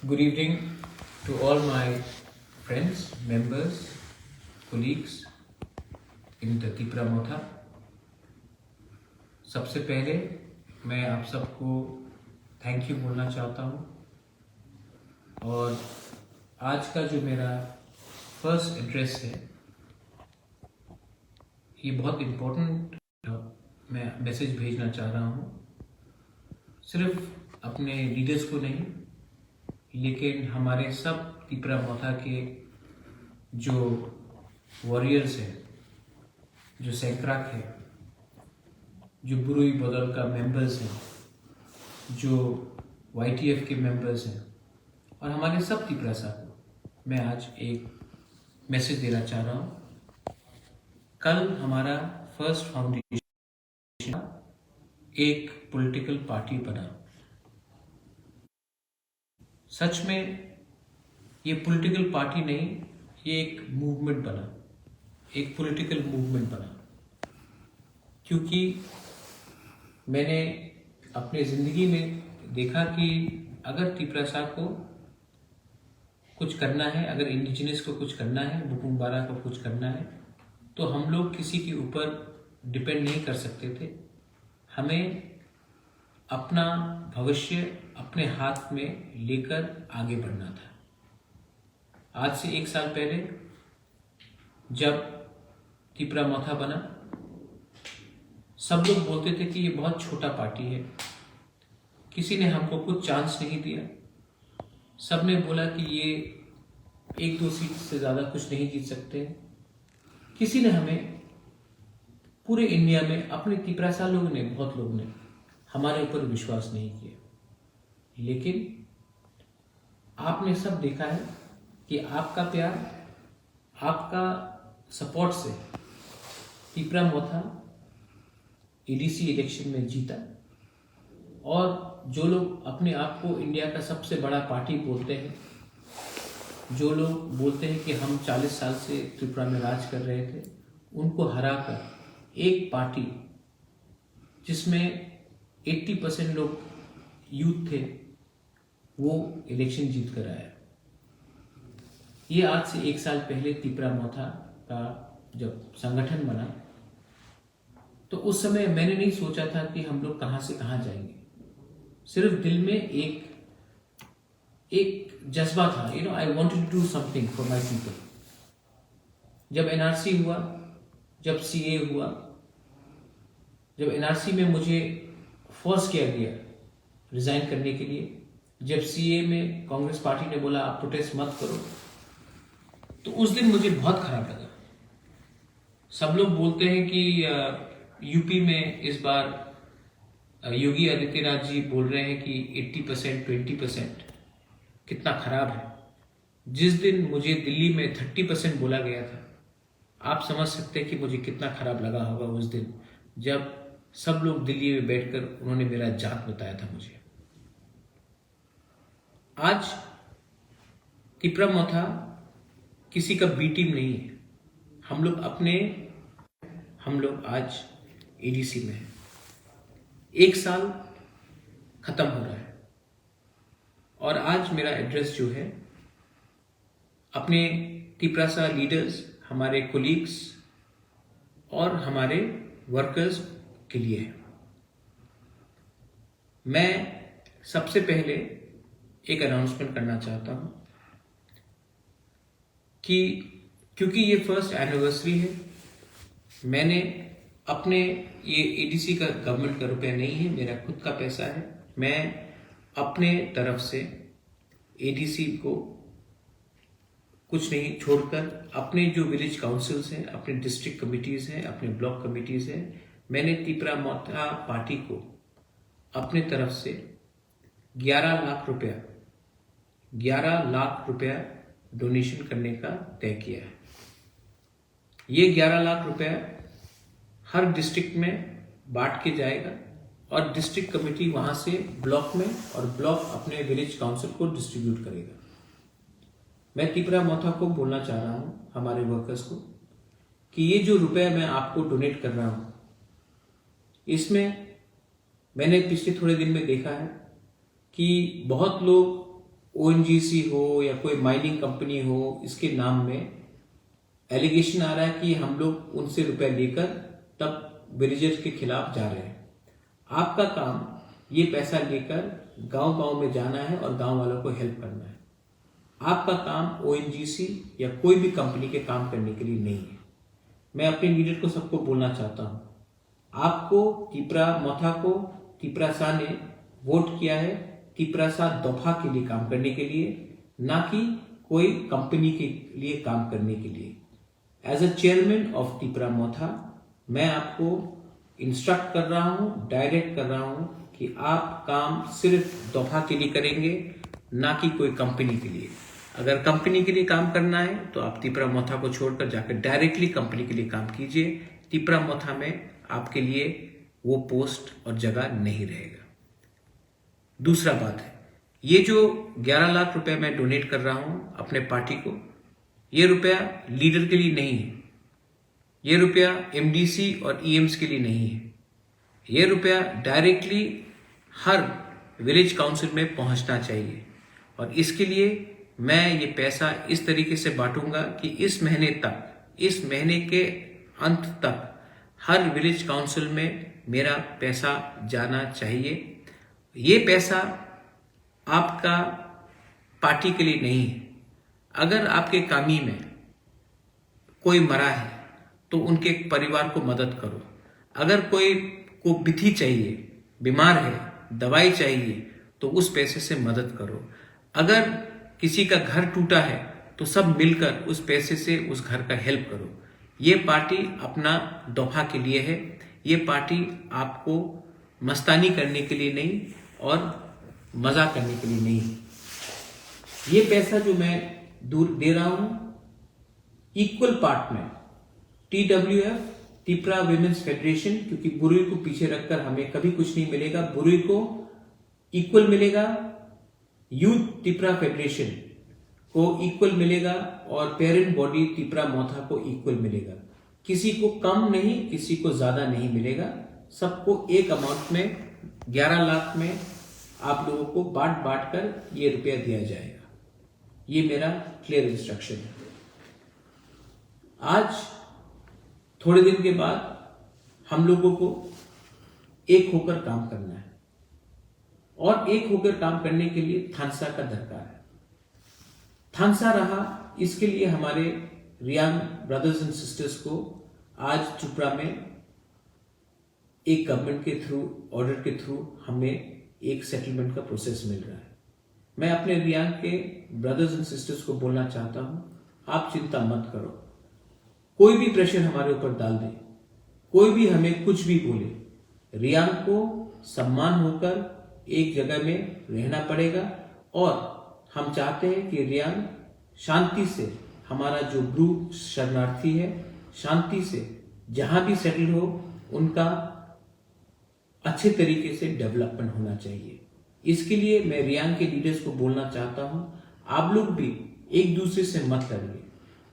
Good evening to all my friends, members, colleagues in the Tipra Motha. सबसे पहले मैं आप सबको थैंक यू बोलना चाहता हूँ और आज का जो मेरा फर्स्ट एड्रेस है ये बहुत इम्पोर्टेंट मैं मैसेज भेजना चाह रहा हूँ, सिर्फ अपने लीडर्स को नहीं लेकिन हमारे सब तिपरा मोथा के जो वॉरियर्स हैं, जो सैकराक है, जो बुरुई बदल का मेंबर्स हैं, जो YTF के मेंबर्स हैं और हमारे सब तिपरा को मैं आज एक मैसेज देना चाह रहा हूँ। कल हमारा फर्स्ट फाउंडेशन एक पॉलिटिकल पार्टी बना। सच में ये पॉलिटिकल पार्टी नहीं, ये एक मूवमेंट बना, एक पॉलिटिकल मूवमेंट बना, क्योंकि मैंने अपने ज़िंदगी में देखा कि अगर तिपरासा को कुछ करना है, अगर इंडिजिनस को कुछ करना है, बुकुंबारा को कुछ करना है, तो हम लोग किसी के ऊपर डिपेंड नहीं कर सकते थे। हमें अपना भविष्य अपने हाथ में लेकर आगे बढ़ना था। आज से 1 साल पहले जब तिपरा मोथा बना, सब लोग बोलते थे कि ये बहुत छोटा पार्टी है, किसी ने हमको कुछ चांस नहीं दिया। सब ने बोला कि ये 1-2 सीट से ज़्यादा कुछ नहीं जीत सकते। किसी ने हमें पूरे इंडिया में अपने तिपरासा लोग ने, बहुत लोग ने हमारे ऊपर विश्वास नहीं किया, लेकिन आपने सब देखा है कि आपका प्यार, आपका सपोर्ट से तिपरा मोथा ADC इलेक्शन में जीता। और जो लोग अपने आप को इंडिया का सबसे बड़ा पार्टी बोलते हैं, जो लोग बोलते हैं कि हम 40 साल से त्रिपुरा में राज कर रहे थे, उनको हराकर एक पार्टी जिसमें 80% लोग यूथ थे, वो इलेक्शन जीत कर आया। ये आज से 1 साल पहले तिपरा मोथा का जब संगठन बना, तो उस समय मैंने नहीं सोचा था कि हम लोग कहाँ से कहाँ जाएंगे। सिर्फ दिल में एक जज्बा था, I wanted to do something for my people. जब NRC हुआ, जब CA हुआ, जब NRC में मुझे फोर्स किया गया रिजाइन करने के लिए, जब CA में कांग्रेस पार्टी ने बोला आप प्रोटेस्ट मत करो, तो उस दिन मुझे बहुत खराब लगा। सब लोग बोलते हैं कि यूपी में इस बार योगी आदित्यनाथ जी बोल रहे हैं कि 80% 20%, कितना खराब है। जिस दिन मुझे दिल्ली में 30% बोला गया था, आप समझ सकते हैं कि मुझे कितना खराब लगा होगा उस दिन, जब सब लोग दिल्ली में बैठकर उन्होंने मेरा जात बताया था मुझे। आज तिपरा मोथा किसी का बी टीम नहीं है, हम लोग आज ADC में हैं। 1 साल खत्म हो रहा है और आज मेरा एड्रेस जो है अपने तिपरासा लीडर्स, हमारे कोलीग्स और हमारे वर्कर्स के लिए है। मैं सबसे पहले एक अनाउंसमेंट करना चाहता हूं कि क्योंकि ये फर्स्ट एनिवर्सरी है, मैंने अपने ये ADC का गवर्नमेंट का रुपया नहीं है, मेरा खुद का पैसा है। मैं अपने तरफ से ADC को कुछ नहीं छोड़कर अपने जो विलेज काउंसिल्स हैं, अपने डिस्ट्रिक्ट कमिटीज हैं, अपने ब्लॉक कमिटीज हैं, मैंने तिपरा मोथा पार्टी को अपने तरफ से 11 लाख रुपया डोनेशन करने का तय किया है। ये 11 लाख रुपया हर डिस्ट्रिक्ट में बांट के जाएगा और डिस्ट्रिक्ट कमेटी वहां से ब्लॉक में और ब्लॉक अपने विलेज काउंसिल को डिस्ट्रीब्यूट करेगा। मैं तिपरा मोथा को बोलना चाह रहा हूं, हमारे वर्कर्स को, कि ये जो रुपया मैं आपको डोनेट कर रहा हूं, इसमें मैंने पिछले थोड़े दिन में देखा है कि बहुत लोग ओएनजीसी हो या कोई माइनिंग कंपनी हो, इसके नाम में एलिगेशन आ रहा है कि हम लोग उनसे रुपए लेकर तब विलेजर्स के खिलाफ जा रहे हैं। आपका काम ये पैसा लेकर गांव गांव में जाना है और गांव वालों को हेल्प करना है। आपका काम ओएनजीसी या कोई भी कंपनी के काम करने के लिए नहीं है। मैं अपने लीडर को सबको बोलना चाहता हूं, आपको तिपरा मोथा को तिपरा शाह ने वोट किया है तिपरा शाह दफा के लिए काम करने के लिए, ना कि कोई कंपनी के लिए काम करने के लिए। As a chairman of Tipra Motha मैं आपको इंस्ट्रक्ट कर रहा हूं, डायरेक्ट कर रहा हूं कि आप काम सिर्फ दफा के लिए करेंगे, ना कि कोई कंपनी के लिए। अगर कंपनी के लिए काम करना है तो आप तिपरा मोथा को छोड़कर जाकर डायरेक्टली कंपनी के लिए काम कीजिए। तिपरा मोथा में आपके लिए वो पोस्ट और जगह नहीं रहेगा। दूसरा बात है, ये जो 11 लाख रुपए मैं डोनेट कर रहा हूं अपने पार्टी को, ये रुपया लीडर के लिए नहीं है, ये रुपया एमडीसी और ईएम्स के लिए नहीं है, ये रुपया डायरेक्टली हर विलेज काउंसिल में पहुंचना चाहिए। और इसके लिए मैं ये पैसा इस तरीके से बांटूंगा कि इस महीने के अंत तक हर विलेज काउंसिल में मेरा पैसा जाना चाहिए। ये पैसा आपका पार्टी के लिए नहीं है। अगर आपके कामी में कोई मरा है तो उनके परिवार को मदद करो। अगर कोई को विधि चाहिए, बीमार है, दवाई चाहिए, तो उस पैसे से मदद करो। अगर किसी का घर टूटा है तो सब मिलकर उस पैसे से उस घर का हेल्प करो। ये पार्टी अपना दफा के लिए है, ये पार्टी आपको मस्तानी करने के लिए नहीं और मजा करने के लिए नहीं। ये पैसा जो मैं दूर दे रहा हूं इक्वल पार्ट में TWF तिपरा विमेंस फेडरेशन, क्योंकि बुरुई को पीछे रखकर हमें कभी कुछ नहीं मिलेगा, बुरुई को इक्वल मिलेगा, यूथ तिपरा फेडरेशन को इक्वल मिलेगा और पेरेंट बॉडी तिपरा मोथा को इक्वल मिलेगा। किसी को कम नहीं, किसी को ज्यादा नहीं मिलेगा, सबको एक अमाउंट में 11 लाख में आप लोगों को बांट कर ये रुपया दिया जाएगा। ये मेरा क्लियर इंस्ट्रक्शन है। आज थोड़े दिन के बाद हम लोगों को एक होकर काम करना है और एक होकर काम करने के लिए थानसा का दरकार है। थानसा रहा, इसके लिए हमारे रियांग ब्रदर्स एंड सिस्टर्स को आज चुपरा में एक गवर्नमेंट के थ्रू, ऑर्डर के थ्रू हमें एक सेटलमेंट का प्रोसेस मिल रहा है। मैं अपने रियांग के ब्रदर्स एंड सिस्टर्स को बोलना चाहता हूं, आप चिंता मत करो। कोई भी प्रेशर हमारे ऊपर डाल दे, कोई भी हमें कुछ भी बोले, रियांग को सम्मान होकर एक जगह में रहना पड़ेगा। और हम चाहते हैं कि रियांग शांति से, हमारा जो ब्रू शरणार्थी है, शांति से जहां भी सेटल हो, उनका अच्छे तरीके से डेवलपमेंट होना चाहिए। इसके लिए मैं रियांग के लीडर्स को बोलना चाहता हूं, आप लोग भी एक दूसरे से मत लड़िए,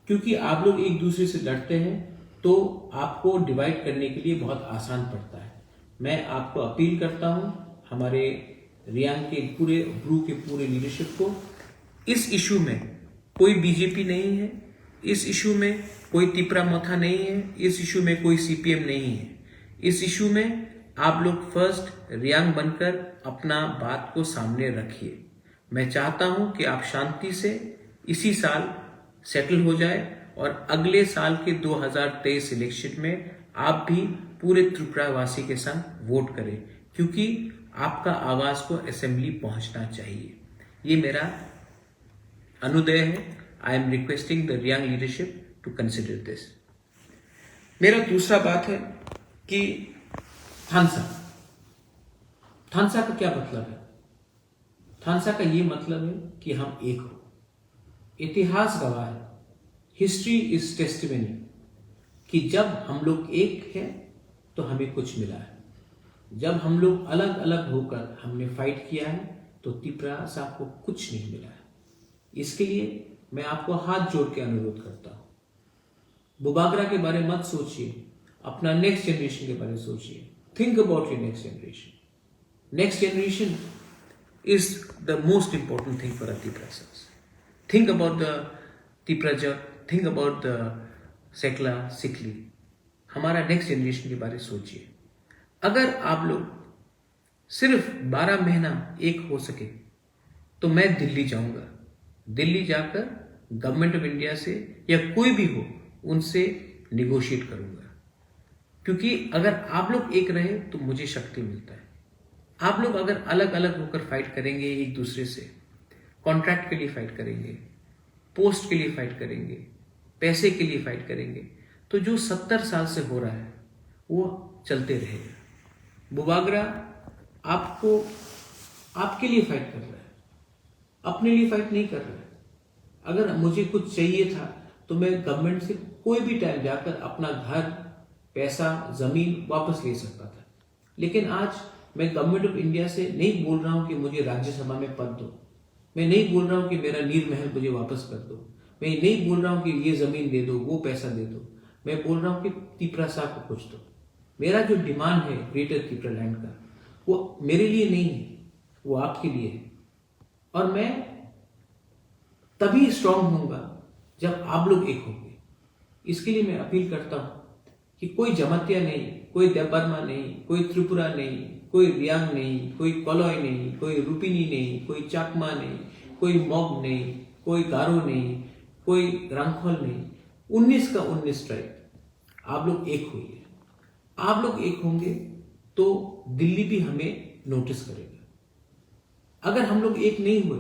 क्योंकि आप लोग एक दूसरे से लड़ते हैं तो आपको डिवाइड करने के लिए बहुत आसान पड़ता है। मैं आपको अपील करता हूं, हमारे रियांग के पूरे ब्रू के पूरे लीडरशिप को, इस इशू में कोई बीजेपी नहीं है, इस इशू में कोई तिपरा मोथा नहीं है, इस इशू में कोई सीपीएम नहीं है। इस इशू में आप लोग फर्स्ट रियांग बनकर अपना बात को सामने रखिए। मैं चाहता हूं कि आप शांति से इसी साल सेटल हो जाए और अगले साल के 2023 इलेक्शन में आप भी पूरे त्रिपुरावासी के संग वोट करें, क्योंकि आपका आवाज को असेंबली पहुंचना चाहिए। ये मेरा अनुदय है। I am requesting the Reang leadership to consider this. मेरा दूसरा बात है कि थानसा का क्या मतलब है? थानसा का ये मतलब है कि हम एक हो। इतिहास गवाह है, हिस्ट्री इज टेस्टिमनी, कि जब हम लोग एक हैं तो हमें कुछ मिला है। जब हम लोग अलग अलग होकर हमने फाइट किया है तो तिपरा साहब को कुछ नहीं मिला है। इसके लिए मैं आपको हाथ जोड़ के अनुरोध करता हूं, बुबागरा के बारे में मत सोचिए, अपना नेक्स्ट जनरेशन के बारे में सोचिए। Think about your next generation. Next generation is the most important thing for a Tiprasas. Think about the Tipraja, think about the Sekla, Sikli. हमारा नेक्स्ट जनरेशन के बारे में सोचिए. अगर आप लोग सिर्फ 12 महीना एक हो सके तो मैं दिल्ली जाऊंगा. दिल्ली जाकर गवर्नमेंट ऑफ इंडिया से या कोई भी हो उनसे निगोशिएट करूंगा. क्योंकि अगर आप लोग एक रहे तो मुझे शक्ति मिलता है. आप लोग अगर अलग अलग होकर फाइट करेंगे एक दूसरे से, कॉन्ट्रैक्ट के लिए फाइट करेंगे, पोस्ट के लिए फाइट करेंगे, पैसे के लिए फाइट करेंगे, तो जो 70 साल से हो रहा है वो चलते रहेगा. बुबागरा आपको आपके लिए फाइट कर रहा है, अपने लिए फाइट नहीं कर रहा है. अगर मुझे कुछ चाहिए था तो मैं गवर्नमेंट से कोई भी टाइम जाकर अपना घर, पैसा, जमीन वापस ले सकता था. लेकिन आज मैं गवर्नमेंट ऑफ इंडिया से नहीं बोल रहा हूं कि मुझे राज्यसभा में पद दो. मैं नहीं बोल रहा हूं कि मेरा नीर महल मुझे वापस कर दो. मैं नहीं बोल रहा हूं कि ये जमीन दे दो, वो पैसा दे दो. मैं बोल रहा हूं कि तिपरासा को कुछ दो. मेरा जो डिमांड है ग्रेटर तिपरालैंड का, वो मेरे लिए नहीं है, वो आपके लिए है. और मैं तभी स्ट्रांग होऊंगा जब आप लोग एक होंगे. इसके लिए मैं अपील करता हूं कि कोई जमातिया नहीं, कोई देबबर्मा नहीं, कोई त्रिपुरा नहीं, कोई रियांग नहीं, कोई कॉलॉय नहीं, कोई रुपिनी नहीं, कोई चाकमा नहीं, कोई मॉग नहीं, कोई गारो नहीं, कोई रंगखोल नहीं. 19 का 19 ट्राइब आप लोग एक होइए. आप लोग एक होंगे तो दिल्ली भी हमें नोटिस करेगा. अगर हम लोग एक नहीं हुए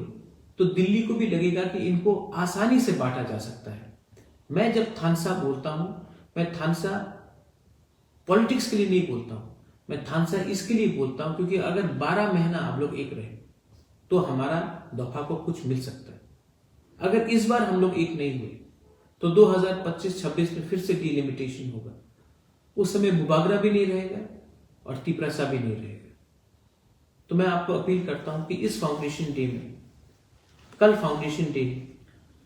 तो दिल्ली को भी लगेगा कि इनको आसानी से बांटा जा सकता है. मैं जब थानसा बोलता हूं, मैं थानसा पॉलिटिक्स के लिए नहीं बोलता हूं. मैं थानसा इसके लिए बोलता हूं क्योंकि अगर 12 महीना आप लोग एक रहे तो हमारा दफा को कुछ मिल सकता है. अगर इस बार हम लोग एक नहीं हुए तो 2025-26 में फिर से डिलिमिटेशन होगा. उस समय बुबागरा भी नहीं रहेगा और तिपरासा भी नहीं रहेगा. तो मैं आपको अपील करता हूं कि इस फाउंडेशन डे में, कल फाउंडेशन डे,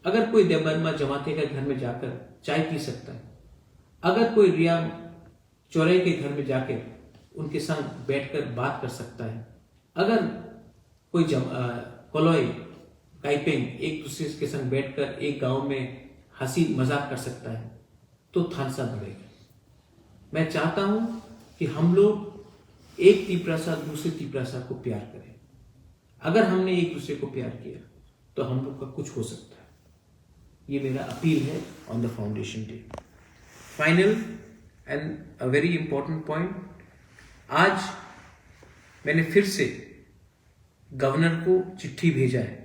अगर कोई देबबर्मा जमाते के घर में जाकर चाय पी सकता है, अगर कोई रियांग चौराहे के घर में जाकर उनके संग बैठकर बात कर सकता है, अगर कोई कोलॉय काइपेंग एक दूसरे के संग बैठकर एक गांव में हंसी मजाक कर सकता है, तो थानसा बढ़ेगा. मैं चाहता हूं कि हम लोग एक तिपरासा दूसरे तिपरासा को प्यार करें. अगर हमने एक दूसरे को प्यार किया तो हम लोग का कुछ हो सकता है. ये मेरा अपील है on the foundation day. Final and a very important point, आज मैंने फिर से गवर्नर को चिट्ठी भेजा है,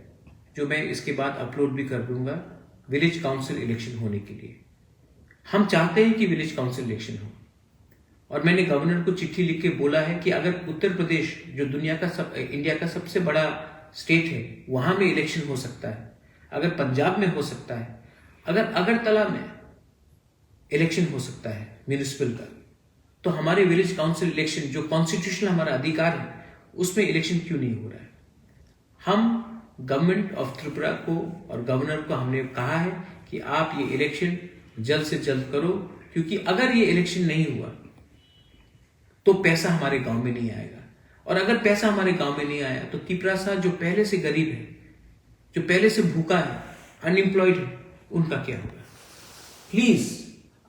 जो मैं इसके बाद अपलोड भी कर दूंगा, विलेज काउंसिल इलेक्शन होने के लिए. हम चाहते हैं कि विलेज काउंसिल इलेक्शन हो और मैंने गवर्नर को चिट्ठी लिख के बोला है कि अगर उत्तर प्रदेश जो इंडिया का सबसे बड़ा स्टेट है वहां में इलेक्शन हो सकता है, अगर पंजाब में हो सकता है, अगर अगरतला में इलेक्शन हो सकता है म्यूनिसिपल का, तो हमारे विलेज काउंसिल इलेक्शन जो कॉन्स्टिट्यूशनल हमारा अधिकार है उसमें इलेक्शन क्यों नहीं हो रहा है. हम गवर्नमेंट ऑफ त्रिपुरा को और गवर्नर को हमने कहा है कि आप ये इलेक्शन जल्द से जल्द करो, क्योंकि अगर ये इलेक्शन नहीं हुआ तो पैसा हमारे गांव में नहीं आएगा. और अगर पैसा हमारे गांव में नहीं आया तो तिपरासा जो पहले से गरीब है, जो पहले से भूखा है, अनएम्प्लॉयड है, उनका क्या होगा. प्लीज,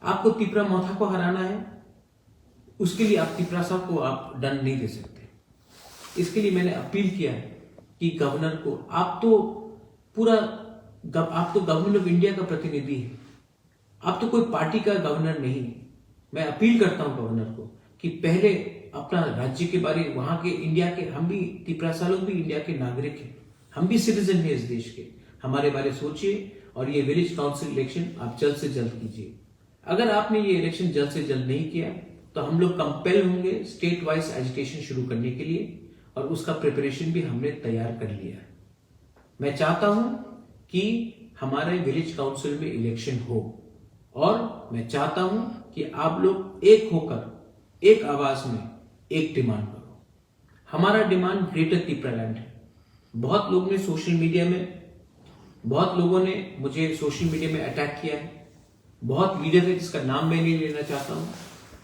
आपको तिपरा मोथा को हराना है, उसके लिए आप तिपरासा को आप दंड नहीं दे सकते. इसके लिए मैंने अपील किया है कि गवर्नर को, आप तो गवर्नमेंट ऑफ इंडिया का प्रतिनिधि है, आप तो कोई पार्टी का गवर्नर नहीं है. मैं अपील करता हूं गवर्नर को कि पहले अपना राज्य के बारे, वहां के इंडिया के, हम भी तिपरासा लोग भी इंडिया के नागरिक हैं, हम भी सिटीजन हैं इस देश के, हमारे बारे सोचिए और ये विलेज काउंसिल इलेक्शन आप जल्द से जल्द कीजिए. अगर आपने ये इलेक्शन जल्द से जल्द नहीं किया तो हम लोग कंपेल होंगे स्टेट वाइज एजुटेशन शुरू करने के लिए, और उसका प्रिपरेशन भी हमने तैयार कर लिया है. मैं चाहता हूं कि हमारे विलेज काउंसिल में इलेक्शन हो और मैं चाहता हूं कि आप लोग एक होकर एक आवाज में एक डिमांड करो. हमारा डिमांड ग्रेटर तिपरालैंड है. बहुत लोग ने सोशल मीडिया में, बहुत लोगों ने मुझे सोशल मीडिया में अटैक किया है. बहुत लीडर है जिसका नाम मैं नहीं लेना चाहता हूं,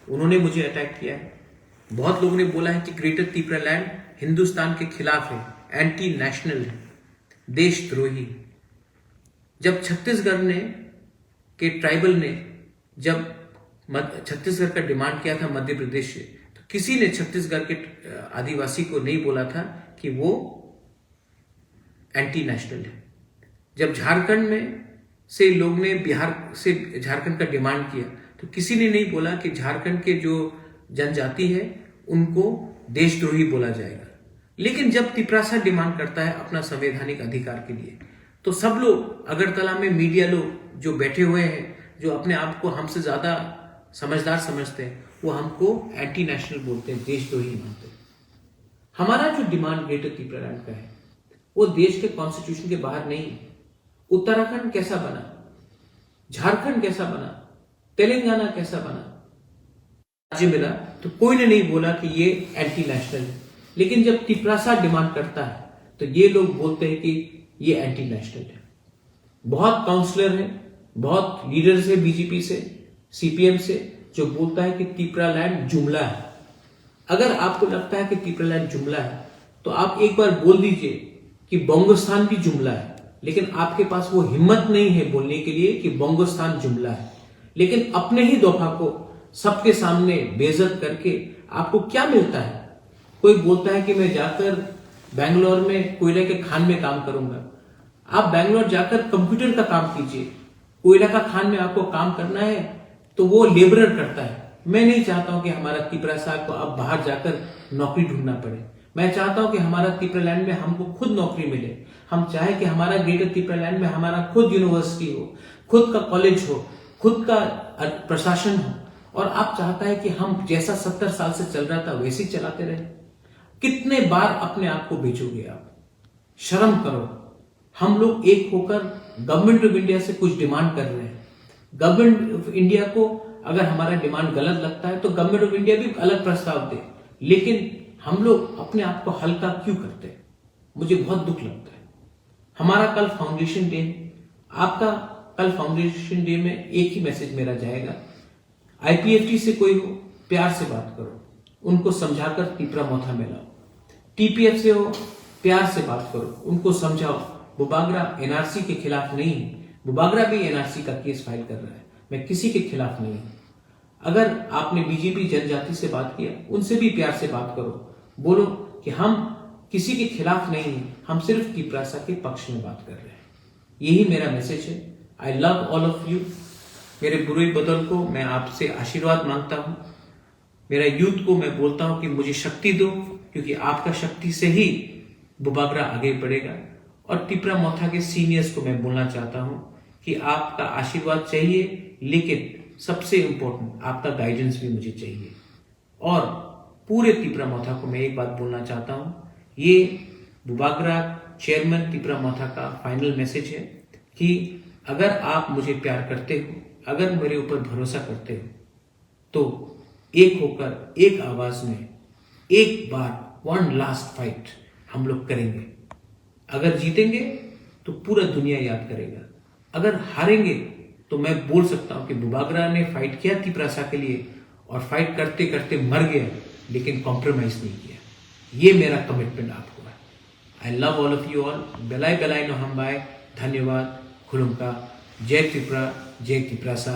उन्होंने मुझे अटैक किया है. बहुत लोगों ने बोला है कि ग्रेटर तिपरालैंड हिंदुस्तान के खिलाफ है. एंटी नेशनल है, देशद्रोही। जब छत्तीसगढ़ ने के ट्राइबल ने जब छत्तीसगढ़ का डिमांड किया था मध्य प्रदेश से, तो किसी ने छत्तीसगढ़ के आदिवासी को नहीं बोला था कि वो एंटी नेशनल है। जब झारखंड में से लोग ने बिहार से झारखंड का डिमांड किया, तो किसी ने नहीं बोला कि झारखंड के जो जनजाति है उनको देशद्रोही बोला जाएगा। लेकिन जब तिपरासा डिमांड करता है अपना संवैधानिक अधिकार के लिए, तो सब लोग अगरतला में मीडिया लोग जो बैठे हुए हैं, जो अपने आप को हमसे ज्यादा समझदार समझते हैं, वो हमको एंटी नेशनल बोलते हैं, देशद्रोही मानते हैं। हमारा जो डिमांड ग्रेटर त्रिपुरालैंड का है वो देश के कॉन्स्टिट्यूशन के बाहर नहीं है। उत्तराखंड कैसा बना, झारखंड कैसा बना, तेलंगाना कैसा बना, राज्य मिला, तो कोई ने नहीं बोला कि ये एंटी नेशनल है। लेकिन जब तिपरासा डिमांड करता है तो ये लोग बोलते हैं कि ये एंटी नेशनल है। बहुत काउंसलर है, बहुत लीडर्स है बीजेपी से, सीपीएम से, जो बोलता है कि त्रिपुरालैंड जुमला है। अगर आपको लगता है कि त्रिपुरालैंड जुमला है तो आप एक बार बोल दीजिए कि बोंगोस्तान भी जुमला है। लेकिन आपके पास वो हिम्मत नहीं है बोलने के लिए कि बोंगोस्तान जुमला है। लेकिन अपने ही दफा को सबके सामने बेइज्जत करके आपको क्या मिलता है? कोई बोलता है कि मैं जाकर बैंगलोर में कोयले के खान में काम करूंगा। आप बैंगलोर जाकर कंप्यूटर का काम कीजिए। कोयला का खान में आपको काम करना है तो वो लेबरर करता है। मैं नहीं चाहता हूं कि हमारा त्रिपुरा को अब बाहर जाकर नौकरी ढूंढना पड़े। मैं चाहता हूं कि हमारा त्रिपुरालैंड में हमको खुद नौकरी मिले। हम चाहे कि हमारा ग्रेटर त्रिपुरालैंड में हमारा खुद यूनिवर्सिटी हो, खुद का कॉलेज हो, खुद का प्रशासन हो। और आप चाहता है कि हम जैसा 70 साल से चल रहा था वैसे ही चलाते रहे। कितने बार अपने आप को बेचोगे आप? शर्म करो। हम लोग एक होकर गवर्नमेंट ऑफ इंडिया से कुछ डिमांड कर रहे हैं। गवर्नमेंट ऑफ इंडिया को अगर हमारा डिमांड गलत लगता है तो गवर्नमेंट ऑफ इंडिया भी अलग प्रस्ताव दे। लेकिन हम लोग अपने आप को हल्का क्यों करते हैं? मुझे बहुत दुख लगता है। हमारा कल फाउंडेशन डे है। आपका कल फाउंडेशन डे में एक ही मैसेज मेरा जाएगा, आईपीएफटी से कोई हो प्यार से बात करो, उनको समझाकर त्रिपुरा मोथा में लाओ। टीपीएफ से हो प्यार से बात करो, उनको समझाओ। बुबागरा एनआरसी के खिलाफ नहीं है। बुबागरा भी एनआरसी का केस फाइल कर रहा है। मैं किसी के खिलाफ नहीं हूं। अगर आपने बीजेपी जनजाति से बात किया, उनसे भी प्यार से बात करो। बोलो कि हम किसी के खिलाफ नहीं है, हम सिर्फ त्रिपुरासा के पक्ष में बात कर रहे हैं। यही मेरा मैसेज है। I love all of you. मेरे बुरे बदल को मैं आपसे आशीर्वाद मांगता हूं। मेरा यूथ को मैं बोलता हूं कि मुझे शक्ति दो, क्योंकि आपका शक्ति से ही बुबागरा आगे बढ़ेगा। और त्रिपुरा मोथा के सीनियर्स को मैं बोलना चाहता हूं कि आपका आशीर्वाद चाहिए, लेकिन सबसे इंपॉर्टेंट आपका गाइडेंस भी मुझे चाहिए। और पूरे त्रिपुरा मोथा को मैं एक बात बोलना चाहता हूं, ये बुबागरा चेयरमैन त्रिपुरा मोथा का फाइनल मैसेज है कि अगर आप मुझे प्यार करते हो, अगर मेरे ऊपर भरोसा करते हो, तो एक होकर एक आवाज में एक बार वन लास्ट फाइट हम लोग करेंगे। अगर जीतेंगे तो पूरा दुनिया याद करेगा। अगर हारेंगे तो मैं बोल सकता हूं कि बुबागरा ने फाइट किया त्रिपुरासा के लिए, और फाइट करते करते मर गया, लेकिन कॉम्प्रोमाइज नहीं किया। ये मेरा कमिटमेंट आपको है। I love all of you all. बेलाई बेलाई नो हम बाय। धन्यवाद। खुलुमका। जय त्रिपुरा, जय त्रिपुरासा।